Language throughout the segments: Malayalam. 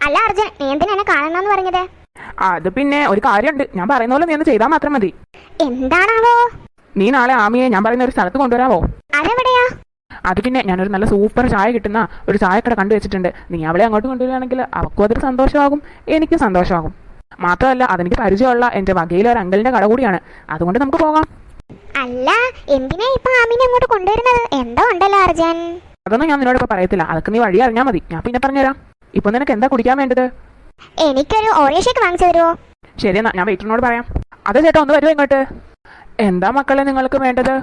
അല്ല അർജുൻ, നീ എന്തിനാ എന്നെ കാണണമെന്ന് പറഞ്ഞത്? അത് പിന്നെ ഒരു കാര്യമുണ്ട്, ഞാൻ പറയുന്ന പോലെ നീ ഒന്ന് ചെയ്താൽ മാത്രം മതി. എന്താണാവോ? നീ നാളെ ആമിയെ ഞാൻ പറയുന്ന ഒരു സ്ഥലത്ത് കൊണ്ടുവരാവോ? അതെവിടെയാ? അത് പിന്നെ ഞാനൊരു നല്ല സൂപ്പർ ചായ കിട്ടുന്ന ഒരു ചായക്കട കണ്ടുവച്ചിട്ടുണ്ട്. നീ അവളെ അങ്ങോട്ട് കൊണ്ടുവരികയാണെങ്കിൽ അവൾക്കും അതൊരു സന്തോഷമാകും, എനിക്കും സന്തോഷമാകും. മാത്രമല്ല അതെനിക്ക് പരിചയമുള്ള എൻ്റെ വകയിലെ ഒരു അങ്കിളിൻ്റെ കട കൂടിയാണ്. അതുകൊണ്ട് നമുക്ക് പോകാം. അല്ല, എന്തിനാ ഇപ്പൊ ആമിനെ അങ്ങോട്ട് കൊണ്ടുവരുന്നത്? എന്തോ ഉണ്ടല്ലോ അർജുൻ. അതൊന്നും ഞാൻ നിന്നോട് ഇപ്പോൾ പറയത്തില്ല, അതൊക്കെ നീ വഴി അറിഞ്ഞാൽ മതി. ഞാൻ പിന്നെ പറഞ്ഞുതരാം. ഇപ്പൊ നിനക്ക് എന്താ കുടിക്കാൻ വേണ്ടത്? എനിക്കൊരു ഓറിയോ ഷേക്ക് വാങ്ങിച്ചു തരുമോ? ശരി എന്നാ, ഞാൻ വെയിറ്ററിനോട് പറയാം. അതെ ചേട്ടാ, ഒന്ന് വരുമോ ഇങ്ങോട്ട്? എന്താ മക്കളെ നിങ്ങൾക്ക് വേണ്ടത്?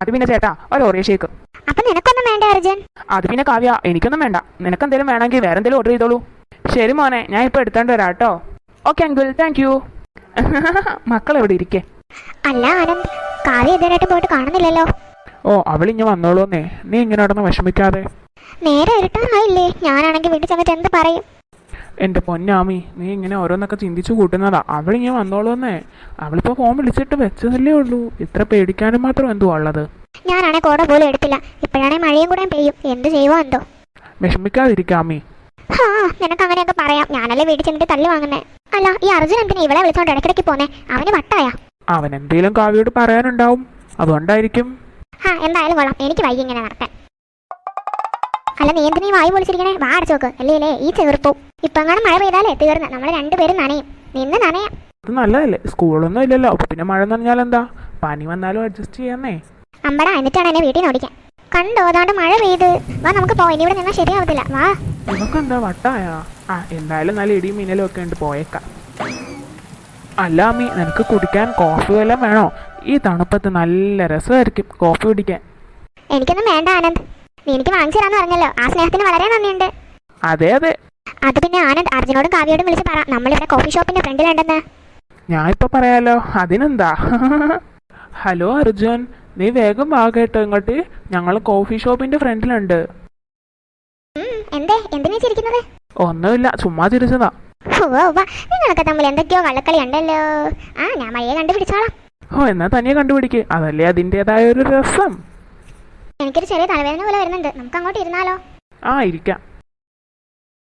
അത് പിന്നെ ചേട്ടാ, ഒരു ഓറിയോ ഷേക്ക്. അപ്പൊ നിനക്കൊന്നും വേണ്ട അർജുൻ? അത് പിന്നെ കാവ്യ, എനിക്കൊന്നും വേണ്ട. നിനക്ക് എന്തെങ്കിലും വേണമെങ്കിൽ വേറെ എന്തെങ്കിലും ഓർഡർ ചെയ്തോളൂ. ശരി മോനെ, ഞാൻ ഇപ്പോൾ എടുത്തോണ്ട് വരാം കേട്ടോ. Okay uncle, thank you. മക്കൾ എവിടെ ഇരിക്കേ? അല്ല ആനന്ദ്, കാവ്യ ഇതുവരെയായിട്ട് പോയിട്ട് കാണുന്നില്ലല്ലോ. ഓ, അവളിങ്ങ് വന്നോളൂന്നേ. നീ ഇങ്ങനെ നടന്ന് വിഷമിക്കാതെ. നേരെ ഇരുട്ടാറായില്ലേ? ഞാനാണെങ്കിൽ വീട്ടിൽ ചെന്നിട്ട് എന്ത് പറയും? എൻ്റെ പൊന്നാമി, നീ ഇങ്ങനെ ഓരോന്നൊക്കെ ചിന്തിച്ചു കൂട്ടുന്നതാ. അവളിങ്ങനെ വന്നോളൂന്നേ. അവളിപ്പോൾ ഫോൺ വിളിച്ചിട്ട് വെച്ചതല്ലേ ഉള്ളൂ. ഇത്ര പേടിക്കാനും മാത്രം എന്തുവാ ഉള്ളത്? ഞാനാണെ കോട പോലും എടുത്തില്ല. ഇപ്പോഴാണെ മഴയും കൂടെ പെയ്യും. എന്ത് ചെയ്യുമോ എന്തോ. വിഷമിക്കാതിരിക്കാമി. ഹാ, നിനക്ക് അങ്ങനെയൊക്കെ പറയാം. ഞാനല്ലേ വീട്ടിൽ ചെന്നിട്ട് തല്ലി വാങ്ങുന്നേ. അല്ല, ഈ അർജുൻ എന്തിനാ ഇവളെ വിളിച്ചോണ്ട് ഇടയ്ക്കിടയ്ക്ക് പോന്നെ? അവന് വട്ടായ? അവൻ എന്തേലും കാവ്യോട് പറയാനുണ്ടാവും, അതുകൊണ്ടായിരിക്കും. ഹാ, എന്തായാലും കൊള്ളാം. എനിക്ക് വൈകി ഇങ്ങനെ നടക്കാൻ. അല്ല, നീ എന്തിനാ ഈ വായു പൊളിച്ചിരിക്കണേ? വാ അടച്ചു നോക്ക്. അല്ലേ ഈ ചെറുപ്പവും ഇപ്പൊ അങ്ങനെ മഴ പെയ്താലേ തീർന്ന് നമ്മൾ രണ്ടുപേരും നനയും. നിന്ന് നനയാം. അത് നല്ലതല്ലേ, സ്കൂളൊന്നും ഇല്ലല്ലോ. അപ്പൊ പിന്നെ മഴ നനഞ്ഞാൽ എന്താ? പനി വന്നാലും അഡ്ജസ്റ്റ് ചെയ്യാന്നേ. അമ്പടാ, എന്നിട്ടാണ് എന്നെ വീട്ടിൽ നിന്ന് ഓടിക്കാൻ. കണ്ടോ, അതാണ്ട് മഴ പെയ്ത്. വാ നമുക്ക് പോയി. ഇനി ഇവിടെ നിന്നാൽ ശരിയാവത്തില്ല. വാ. ഇതൊക്കെ എന്താ വട്ടായ? എന്തായാലും നല്ല ഇടിയും മിന്നലും ഒക്കെ ഉണ്ട്, പോയേക്കാം. അല്ല അമ്മി, നിനക്ക് കുടിക്കാൻ കോഫി വല്ലതും വേണോ? ഈ തണുപ്പത്ത് നല്ല രസമായിരിക്കും കോഫി കുടിക്കാൻ. എനിക്കൊന്നും വേണ്ട ആനന്ദ്. നീ എനിക്ക് വാങ്ങിച്ചു തരാന്ന് പറഞ്ഞല്ലോ. ആ സ്നേഹത്തിന് വളരെ നന്ദിയുണ്ട്. അതെ അതെ. അത് പിന്നെ ആനന്ദ്, അർജുനോടും കാവ്യോടും വിളിച്ച് പറ നമ്മളിവിടെ കോഫി ഷോപ്പിന്റെ ഫ്രണ്ടിലുണ്ടെന്ന്. ഞാൻ ഇപ്പൊ പറയാലോ, അതിനെന്താ. ഹലോ അർജുൻ, നീ വേഗം വാ കേട്ടോ ഇങ്ങോട്ട്. ഞങ്ങൾ കോഫി ഷോപ്പിന്റെ ഫ്രണ്ടിലുണ്ട്. എന്തേ, എന്തിനാ ചിരിക്കുന്നത്? ഒന്നുമില്ല, ചുമ്മാ ചിരിച്ചതാ. നിങ്ങളൊക്കെ തമ്മിൽ എന്തൊക്കെയോ കള്ളക്കളി ഉണ്ടല്ലോ. ഞാൻ മഴയെ കണ്ടുപിടിച്ചോളാം. എന്നാ തനിയെ കണ്ടുപിടിക്ക്, അതല്ലേ അതിൻ്റെതായ ഒരു രസം. എനിക്കൊരു ചെറിയ തലവേദന പോലെ വരുന്നുണ്ട്. നമുക്ക് അങ്ങോട്ട് ഇരുന്നാലോ? ഇരിക്കാം.